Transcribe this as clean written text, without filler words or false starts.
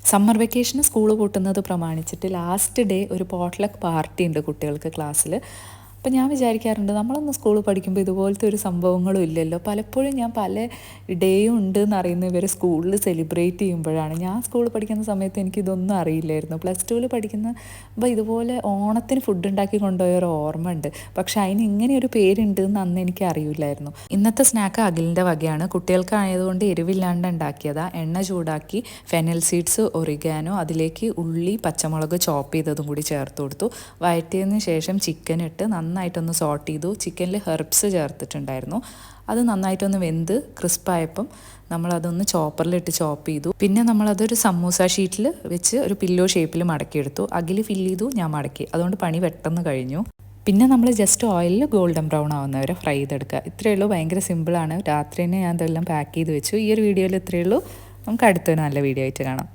Summer വെക്കേഷന് school പൂട്ടുന്നത് പ്രമാണിച്ചിട്ട് last day ഒരു പോട്ട്ലക്ക് party ഉണ്ട് കുട്ടികൾക്ക് ക്ലാസ്സിൽ. അപ്പം ഞാൻ വിചാരിക്കാറുണ്ട്, നമ്മളൊന്ന് സ്കൂളിൽ പഠിക്കുമ്പോൾ ഇതുപോലത്തെ ഒരു സംഭവങ്ങളും ഇല്ലല്ലോ. പലപ്പോഴും ഞാൻ പല ഡേയും ഉണ്ട് എന്നറിയുന്ന ഇവർ സ്കൂളിൽ സെലിബ്രേറ്റ് ചെയ്യുമ്പോഴാണ്. ഞാൻ സ്കൂളിൽ പഠിക്കുന്ന സമയത്ത് എനിക്കിതൊന്നും അറിയില്ലായിരുന്നു. പ്ലസ് ടുവിൽ പഠിക്കുമ്പോൾ ഇതുപോലെ ഓണത്തിന് ഫുഡ് ഉണ്ടാക്കി കൊണ്ടുപോയ ഒരു ഓർമ്മ ഉണ്ട്. പക്ഷേ അതിന് ഇങ്ങനെ ഒരു പേരുണ്ട് എന്ന് അന്ന് എനിക്ക് അറിയില്ലായിരുന്നു. ഇന്നത്തെ സ്നാക്ക് അഖിലിൻ്റെ വകയാണ്. കുട്ടികൾക്കായതുകൊണ്ട് എരിവില്ലാണ്ട് ഉണ്ടാക്കിയതാണ്. എണ്ണ ചൂടാക്കി ഫെനൽ സീഡ്സ്, ഒറിഗാനോ, അതിലേക്ക് ഉള്ളി, പച്ചമുളക് ചോപ്പ് ചെയ്തതും കൂടി ചേർത്ത് കൊടുത്തു. വഴറ്റിയതിന് ശേഷം ചിക്കൻ ഇട്ട് നന്നായിട്ടൊന്ന് സോട്ട് ചെയ്തു. ചിക്കനിൽ ഹെർബ്സ് ചേർത്തിട്ടുണ്ടായിരുന്നു. അത് നന്നായിട്ടൊന്ന് വെന്ത് ക്രിസ്പായപ്പം നമ്മളതൊന്ന് ചോപ്പറിലിട്ട് ചോപ്പ് ചെയ്തു. പിന്നെ നമ്മളതൊരു സമൂസ ഷീറ്റിൽ വെച്ച് ഒരു പില്ലോ ഷേപ്പിൽ മടക്കിയെടുത്തു. അഖിൽ ഫില്ല് ചെയ്തു, ഞാൻ മടക്കി. അതുകൊണ്ട് പണി പെട്ടെന്ന് കഴിഞ്ഞു. പിന്നെ നമ്മൾ ജസ്റ്റ് ഓയിലിൽ ഗോൾഡൻ ബ്രൗൺ ആവുന്നവരെ ഫ്രൈ ചെയ്തെടുക്കുക. ഇത്രയേ ഉള്ളൂ. ഭയങ്കര സിമ്പിളാണ്. രാത്രി തന്നെ ഞാൻ ഇതെല്ലാം പാക്ക് ചെയ്ത് വെച്ചു. ഈ ഒരു വീഡിയോയിൽ ഇത്രയേ ഉള്ളൂ. നമുക്ക് അടുത്തൊരു നല്ല വീഡിയോ ആയിട്ട് കാണാം.